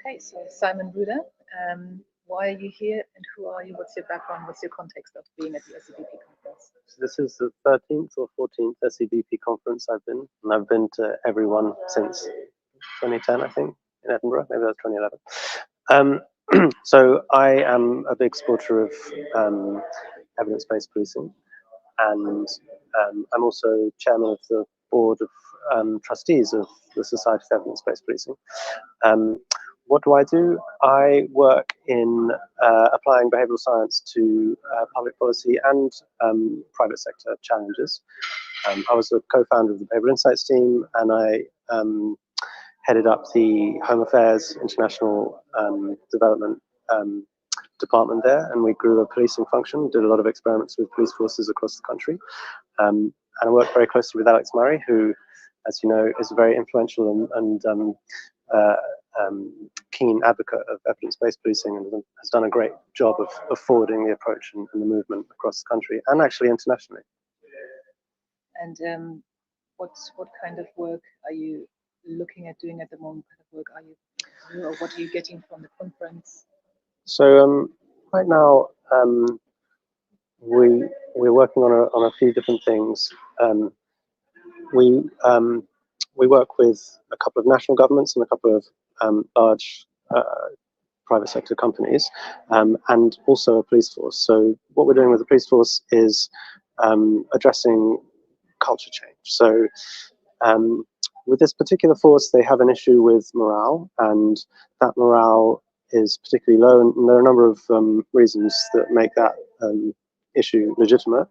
Okay, so Simon Ruda, why are you here and who are you? What's your background? What's your context of being at the SCDP conference? So this is the 13th or 14th SCDP conference I've been, and I've been to every one since 2010, I think, in Edinburgh. Maybe that was 2011. So I am a big supporter of evidence-based policing, and I'm also chairman of the board of trustees of the Society of Evidence-Based Policing. What do? I work in applying behavioural science to public policy and private sector challenges. I was a co-founder of the Behavioural Insights team, and I headed up the Home Affairs International Development department there, and we grew a policing function, did a lot of experiments with police forces across the country. And I worked very closely with Alex Murray, who, as you know, is a very influential and keen advocate of evidence-based policing, and has done a great job of forwarding the approach and the movement across the country and actually internationally. And what kind of work are you looking at doing at the moment? What kind of work are you, or what are you getting from the conference? So right now we're working on a few different things. We work with a couple of national governments and a couple of large private sector companies, and also a police force. So what we're doing with the police force is addressing culture change. So with this particular force, they have an issue with morale, and that morale is particularly low, and there are a number of reasons that make that issue legitimate,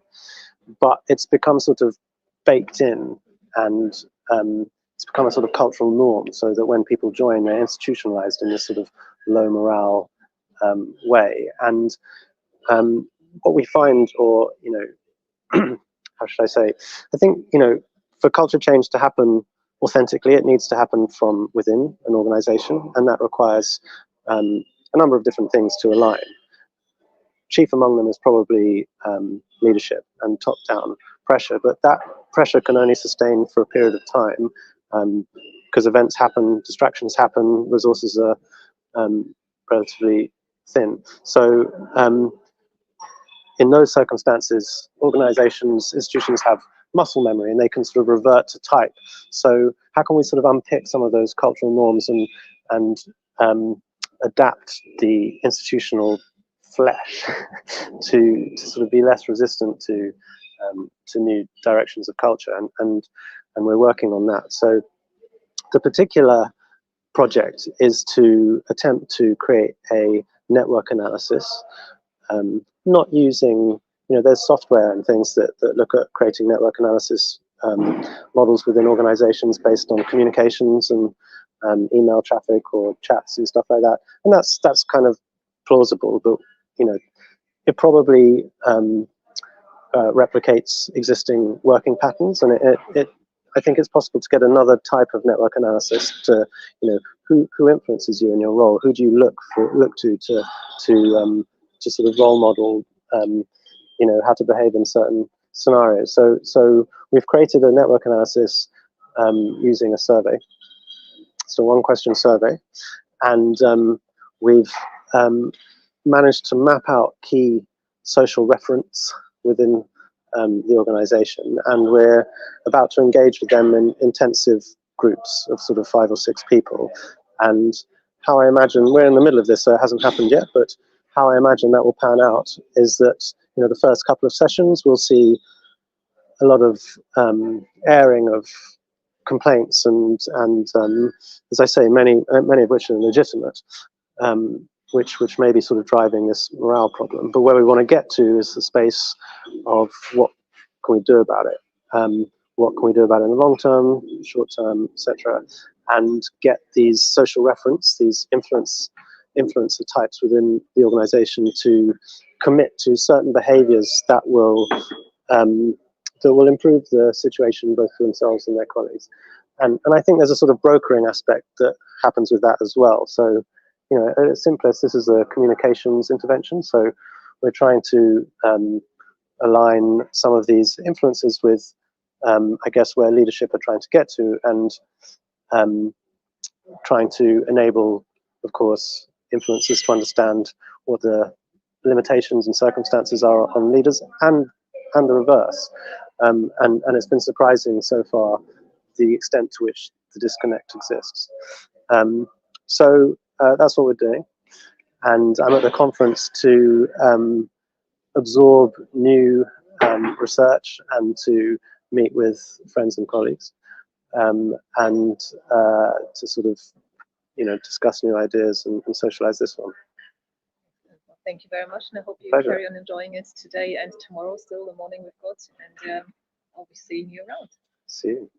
but it's become sort of baked in, and it's become a sort of cultural norm, so that when people join, they're institutionalized in this sort of low morale way. And what we find, or how should I say, I think, for culture change to happen authentically, it needs to happen from within an organization, and that requires a number of different things to align. Chief among them is probably leadership and top-down pressure, but that pressure can only sustain for a period of time, because events happen, distractions happen, resources are relatively thin. So in those circumstances, organizations, institutions have muscle memory, and they can sort of revert to type. So how can we sort of unpick some of those cultural norms and adapt the institutional flesh to sort of be less resistant to new directions of culture, and we're working on that. So the particular project is to attempt to create a network analysis, not using, there's software and things that look at creating network analysis models within organizations based on communications and email traffic or chats and stuff like that, and that's kind of plausible, but it probably replicates existing working patterns, and I think it's possible to get another type of network analysis to, who influences you in your role, who do you look to sort of role model, how to behave in certain scenarios. So we've created a network analysis using a survey, so one question survey, and we've managed to map out key social reference within the organization, and we're about to engage with them in intensive groups of sort of 5 or 6 people. And how I imagine, we're in the middle of this, so it hasn't happened yet, but how I imagine that will pan out is that the first couple of sessions we'll see a lot of airing of complaints, and as I say, many of which are legitimate, which may be sort of driving this morale problem. But where we want to get to is the space of what can we do about it, what can we do about it in the long term, short term, etc., and get these social reference, these influencer types within the organization to commit to certain behaviors that will improve the situation both for themselves and their colleagues. And I think there's a sort of brokering aspect that happens with that as well. So, at its simplest, this is a communications intervention. So we're trying to align some of these influences with, I guess, where leadership are trying to get to, and trying to enable of course, influencers to understand what the limitations and circumstances are on leaders, and the reverse. And it's been surprising so far the extent to which the disconnect exists. So that's what we're doing. And I'm at the conference to absorb new research and to meet with friends and colleagues, and to sort of, discuss new ideas and socialize this one. Thank you very much, and I hope you Pleasure. carry on enjoying it today and tomorrow, still the morning we've got, and I'll be seeing you around. See you.